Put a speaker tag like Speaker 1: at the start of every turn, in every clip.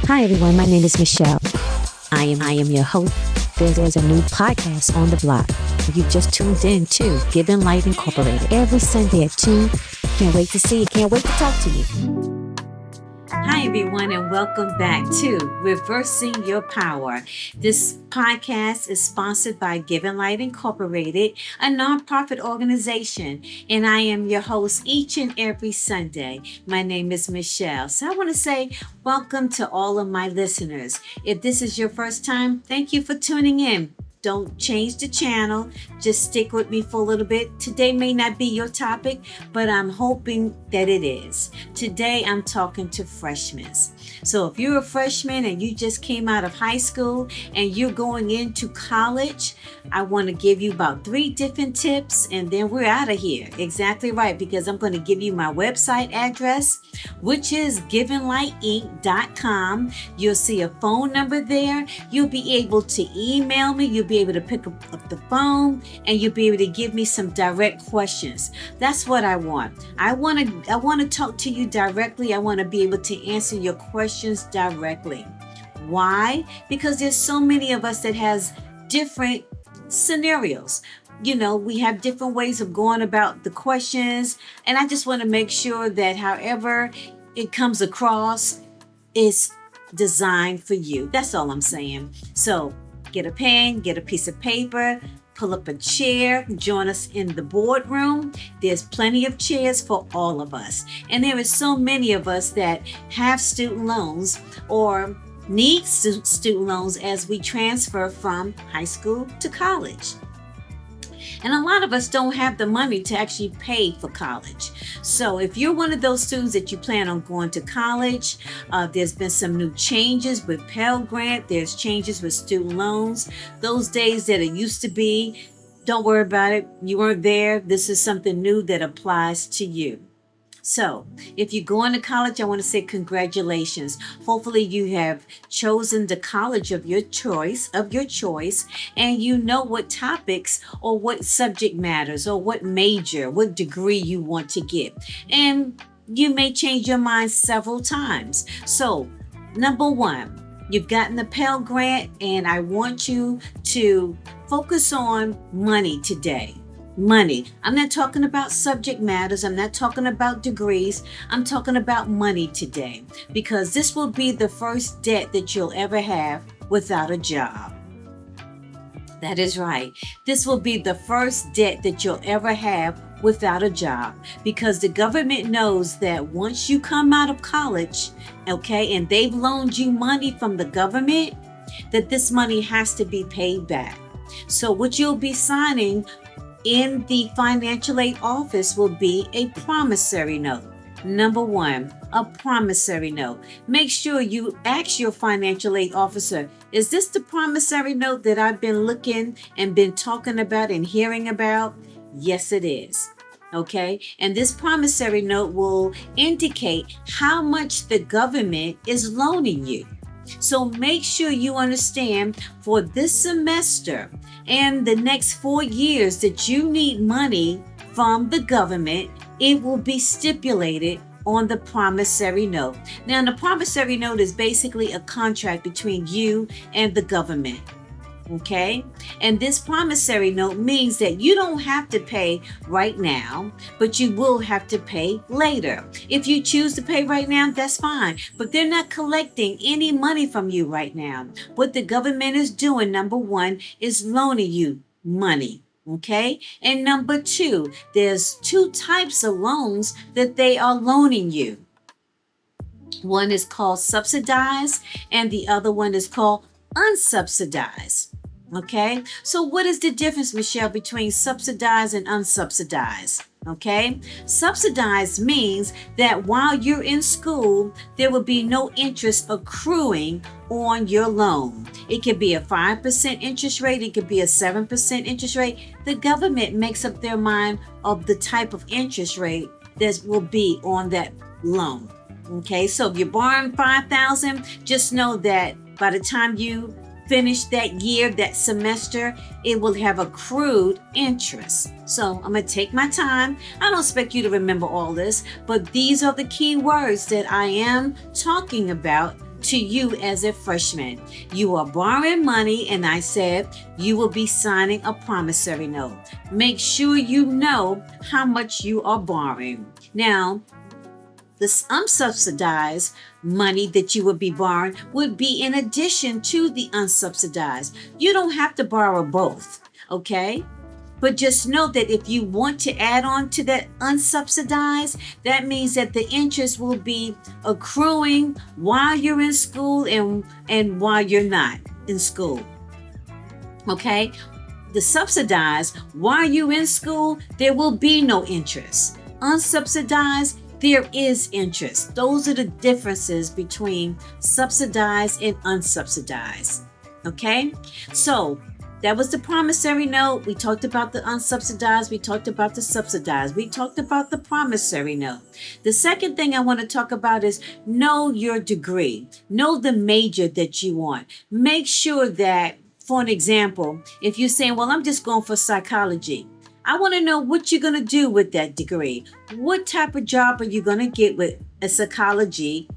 Speaker 1: Hi everyone, my name is Michelle. I am your host. There's a new podcast on the block. You've just tuned in to Giving Light Incorporated every Sunday at 2. Can't wait to see you. Can't wait to talk to you. Hi everyone, and welcome back to Reversing Your Power. This podcast is sponsored by Giving Light Incorporated, a nonprofit organization, and I am your host each and every Sunday. My name is Michelle. So I want to say welcome to all of my listeners. If this is your first time, thank you for tuning in. Don't change the channel. Just stick with me for a little bit. Today may not be your topic, but I'm hoping that it is. Today, I'm talking to freshmen. So if you're a freshman and you just came out of high school and you're going into college, I want to give you about 3 different tips and then we're out of here. Exactly right, because I'm going to give you my website address, which is givinglightinc.com. You'll see a phone number there. You'll be able to email me. You'll be able to pick up the phone and you'll be able to give me some direct questions. That's what I want. I want to talk to you directly. I want to be able to answer your questions directly. Why? Because there's so many of us that has different scenarios. You know, we have different ways of going about the questions, and I just want to make sure that however it comes across is designed for you. That's all I'm saying. So get a pen, get a piece of paper, pull up a chair, join us in the boardroom. There's plenty of chairs for all of us. And there is so many of us that have student loans or need student loans as we transfer from high school to college. And a lot of us don't have the money to actually pay for college. So if you're one of those students that you plan on going to college, there's been some new changes with Pell Grant. There's changes with student loans. Those days that it used to be, don't worry about it. You weren't there. This is something new that applies to you. So if you're going to college, I want to say congratulations. Hopefully you have chosen the college of your choice, and you know what topics or what subject matters or what major, what degree you want to get. And you may change your mind several times. So number 1, you've gotten the Pell Grant, and I want you to focus on money today. Money. I'm not talking about subject matters. I'm not talking about degrees. I'm talking about money today, because this will be the first debt that you'll ever have without a job. That is right. This will be the first debt that you'll ever have without a job, because the government knows that once you come out of college, okay, and they've loaned you money from the government, that this money has to be paid back. So what you'll be signing in the financial aid office will be a promissory note. Number 1, a promissory note. Make sure you ask your financial aid officer, is this the promissory note that I've been looking and been talking about and hearing about? Yes, it is. Okay, and this promissory note will indicate how much the government is loaning you. So make sure you understand for this semester and the next 4 years that you need money from the government, it will be stipulated on the promissory note. Now, the promissory note is basically a contract between you and the government. Okay, and this promissory note means that you don't have to pay right now, but you will have to pay later. If you choose to pay right now, that's fine, but they're not collecting any money from you right now. What the government is doing, number 1, is loaning you money. Okay, and number 2, there's 2 types of loans that they are loaning you. One is called subsidized, and the other one is called unsubsidized. Okay, so what is the difference, Michelle, between subsidized and unsubsidized? Okay, subsidized means that while you're in school, there will be no interest accruing on your loan. It could be a 5% interest rate. It could be a 7% interest rate. The government makes up their mind of the type of interest rate that will be on that loan. Okay, so if you're borrowing $5,000, just know that by the time you finish that year, that semester, it will have accrued interest. So I'm going to take my time. I don't expect you to remember all this, but these are the key words that I am talking about to you as a freshman. You are borrowing money, and I said you will be signing a promissory note. Make sure you know how much you are borrowing. Now, this unsubsidized money that you would be borrowing would be in addition to the unsubsidized. You don't have to borrow both, okay? But just know that if you want to add on to that unsubsidized, that means that the interest will be accruing while you're in school and while you're not in school. Okay? The subsidized, while you're in school, there will be no interest. Unsubsidized, there is interest. Those are the differences between subsidized and unsubsidized. Okay? So, that was the promissory note. We talked about the unsubsidized. We talked about the subsidized. We talked about the promissory note. The second thing I want to talk about is know your degree. Know the major that you want. Make sure that, for an example, if you're saying, well, I'm just going for psychology, I want to know what you're going to do with that degree. What type of job are you going to get with a psychology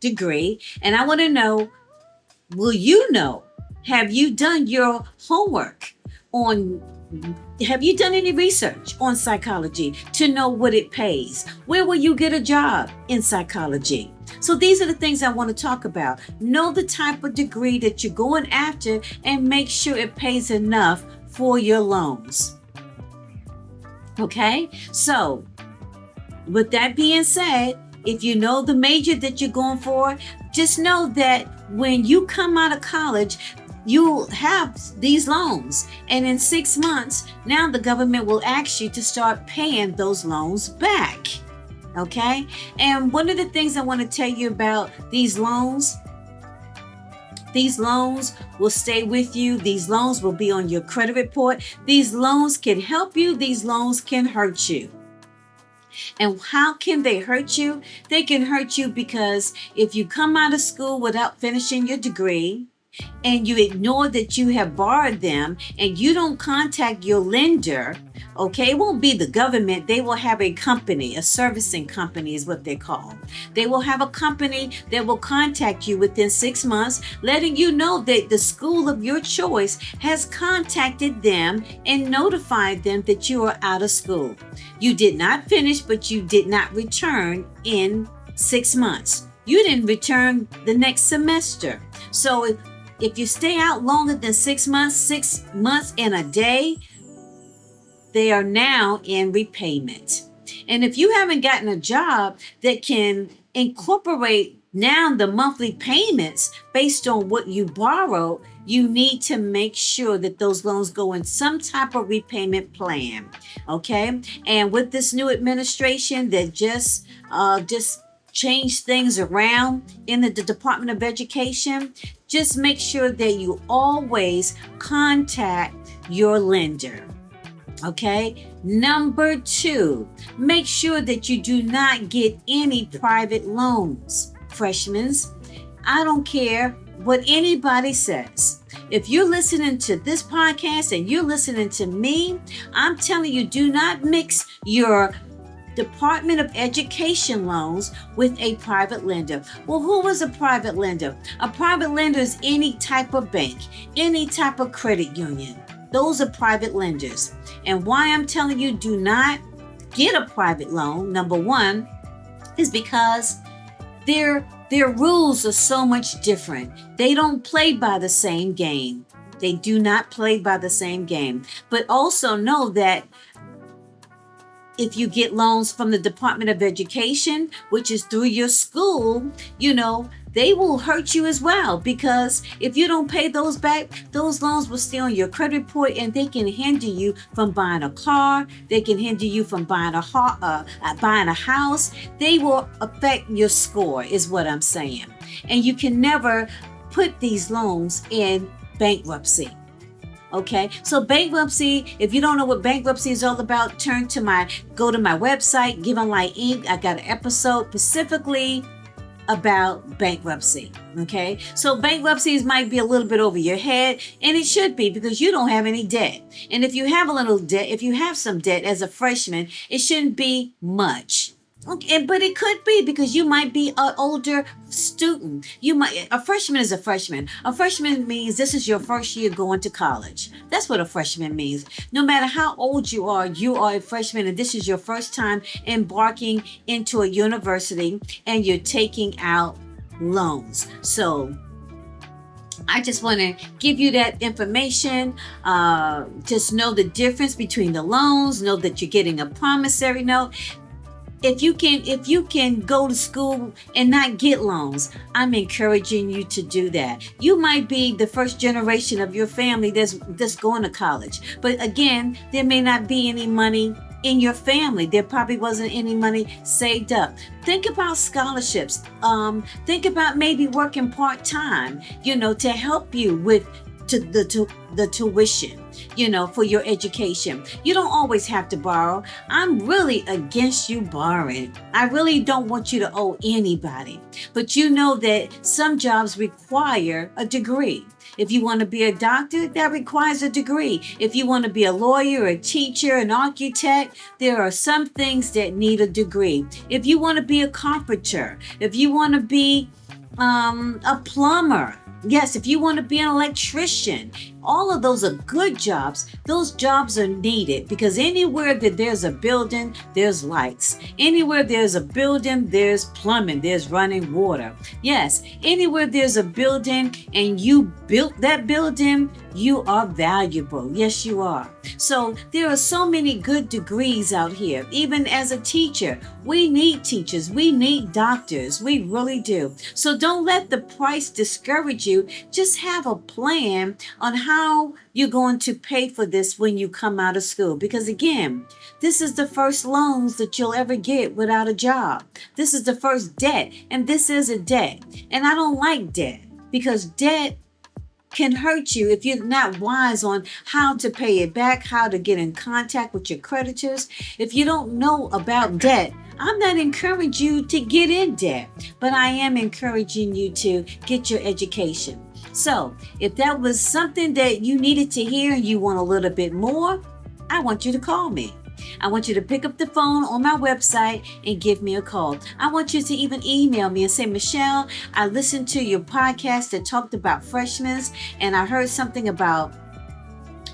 Speaker 1: degree? And I want to know, will you know? Have you done your homework on, have you done any research on psychology to know what it pays? Where will you get a job in psychology? So these are the things I want to talk about. Know the type of degree that you're going after and make sure it pays enough for your loans. Okay? So with that being said, if you know the major that you're going for, just know that when you come out of college, you have these loans, and in 6 months, now the government will ask you to start paying those loans back. Okay? And one of the things I want to tell you about these loans will stay with you. These loans will be on your credit report. These loans can help you. These loans can hurt you. And how can they hurt you? They can hurt you because if you come out of school without finishing your degree, and you ignore that you have borrowed them, and you don't contact your lender, okay, it won't be the government. They will have a company, a servicing company is what they call. They will have a company that will contact you within 6 months, letting you know that the school of your choice has contacted them and notified them that you are out of school. You did not finish, but you did not return in 6 months. You didn't return the next semester. So if you stay out longer than 6 months and a day, they are now in repayment. And if you haven't gotten a job that can incorporate now the monthly payments based on what you borrowed, you need to make sure that those loans go in some type of repayment plan. Okay? And with this new administration that just change things around in the Department of Education, just make sure that you always contact your lender. Okay? Number 2, make sure that you do not get any private loans. Freshmen, I don't care what anybody says. If you're listening to this podcast and you're listening to me, I'm telling you, do not mix your Department of Education loans with a private lender. Well, who is a private lender? A private lender is any type of bank, any type of credit union. Those are private lenders. And why I'm telling you do not get a private loan, number 1, is because their rules are so much different. They don't play by the same game. They do not play by the same game. But also know that if you get loans from the Department of Education, which is through your school, they will hurt you as well, because if you don't pay those back, those loans will stay on your credit report, and they can hinder you from buying a car. They can hinder you from buying a house. They will affect your score, is what I'm saying. And you can never put these loans in bankruptcy. Okay, so bankruptcy, if you don't know what bankruptcy is all about, go to my website, Give on Light Inc. I got an episode specifically about bankruptcy. Okay, so bankruptcies might be a little bit over your head, and it should be, because you don't have any debt. And if you have a little debt, if you have some debt as a freshman, it shouldn't be much. Okay, but it could be because you might be an older student. A freshman is a freshman. A freshman means this is your first year going to college. That's what a freshman means. No matter how old you are a freshman, and this is your first time embarking into a university, and you're taking out loans. So I just want to give you that information. Just know the difference between the loans. Know that you're getting a promissory note. If you can go to school and not get loans, I'm encouraging you to do that. You might be the first generation of your family that's going to college. But again, there may not be any money in your family. There probably wasn't any money saved up. Think about scholarships. Think about maybe working part-time, to help you with the tuition, for your education. You don't always have to borrow. I'm really against you borrowing. I really don't want you to owe anybody. But you know that some jobs require a degree. If you want to be a doctor, that requires a degree. If you want to be a lawyer, a teacher, an architect, there are some things that need a degree. If you want to be a carpenter, if you want to be a plumber, yes, if you want to be an electrician, all of those are good jobs. Those jobs are needed because anywhere that there's a building, there's lights. Anywhere there's a building, there's plumbing, there's running water. Yes, anywhere there's a building and you built that building, you are valuable. Yes, you are. So there are so many good degrees out here. Even as a teacher, we need teachers. We need doctors. We really do. So don't let the price discourage you. Just have a plan on how you're going to pay for this when you come out of school. Because again, this is the first loans that you'll ever get without a job. This is the first debt, and this is a debt. And I don't like debt because debt can hurt you if you're not wise on how to pay it back, how to get in contact with your creditors. If you don't know about debt, I'm not encouraging you to get in debt, but I am encouraging you to get your education. So if that was something that you needed to hear and you want a little bit more, I want you to call me. I want you to pick up the phone on my website and give me a call. I want you to even email me and say, Michelle, I listened to your podcast that talked about freshmen, and I heard something about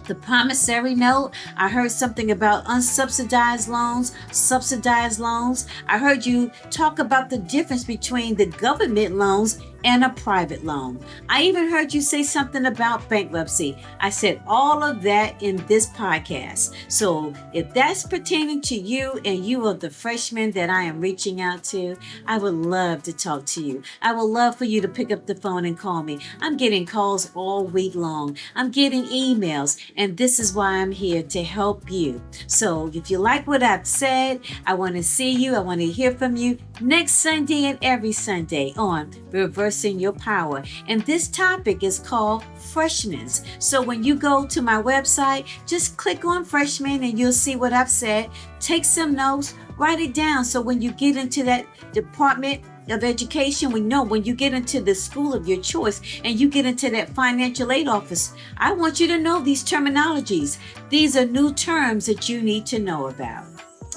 Speaker 1: the promissory note. I heard something about unsubsidized loans, subsidized loans. I heard you talk about the difference between the government loans and a private loan. I even heard you say something about bankruptcy. I said all of that in this podcast. So if that's pertaining to you and you are the freshman that I am reaching out to, I would love to talk to you. I would love for you to pick up the phone and call me. I'm getting calls all week long. I'm getting emails, and this is why I'm here to help you. So if you like what I've said, I want to see you. I want to hear from you next Sunday and every Sunday on Reversing Your Power. And this topic is called Freshmen. So when you go to my website, just click on Freshmen and you'll see what I've said. Take some notes, write it down. So when you get into that department of education, we know when you get into the school of your choice and you get into that financial aid office, I want you to know these terminologies. These are new terms that you need to know about.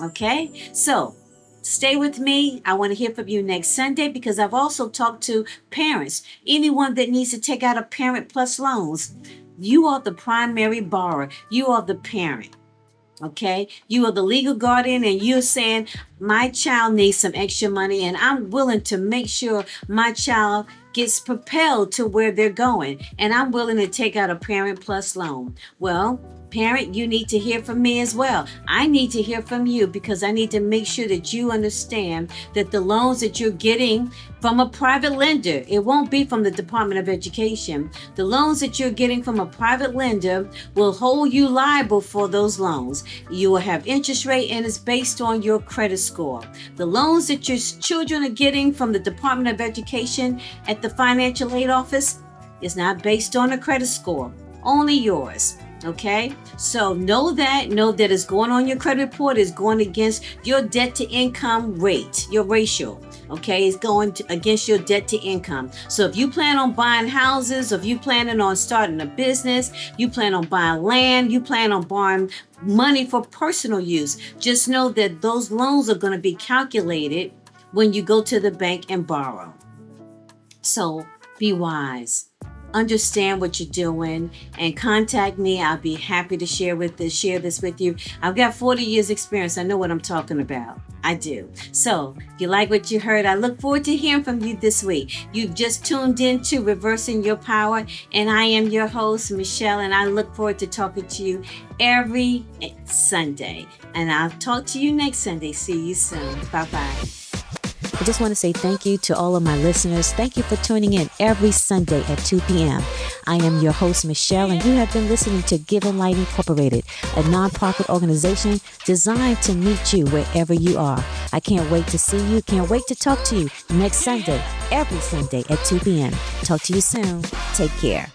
Speaker 1: Okay? So stay with me. I want to hear from you next Sunday because I've also talked to parents. Anyone that needs to take out a Parent Plus loans, you are the primary borrower. You are the parent. Okay? You are the legal guardian and you're saying, my child needs some extra money and I'm willing to make sure my child gets propelled to where they're going. And I'm willing to take out a Parent Plus loan. Well, parent, you need to hear from me as well. I need to hear from you because I need to make sure that you understand that the loans that you're getting from a private lender, it won't be from the Department of Education. The loans that you're getting from a private lender will hold you liable for those loans. You will have interest rate and it's based on your credit score. The loans that your children are getting from the Department of Education at the financial aid office is not based on a credit score, only yours. Okay, so know that it's going on your credit report is going against your debt to income rate, your ratio. Okay, it's going against your debt to income. So if you plan on buying houses, if you planning on starting a business, you plan on buying land, you plan on borrowing money for personal use, just know that those loans are going to be calculated when you go to the bank and borrow. So be wise. Understand what you're doing and contact me. I'll be happy to share this with you. I've got 40 years experience. I know what I'm talking about. I do. So if you like what you heard, I look forward to hearing from you this week. You've just tuned into Reversing Your Power, and I am your host, Michelle, and I look forward to talking to you every Sunday. And I'll talk to you next Sunday. See you soon. Bye-bye. I just want to say thank you to all of my listeners. Thank you for tuning in every Sunday at 2 p.m. I am your host, Michelle, and you have been listening to Give and Light Incorporated, a nonprofit organization designed to meet you wherever you are. I can't wait to see you. Can't wait to talk to you next Sunday, every Sunday at 2 p.m. Talk to you soon. Take care.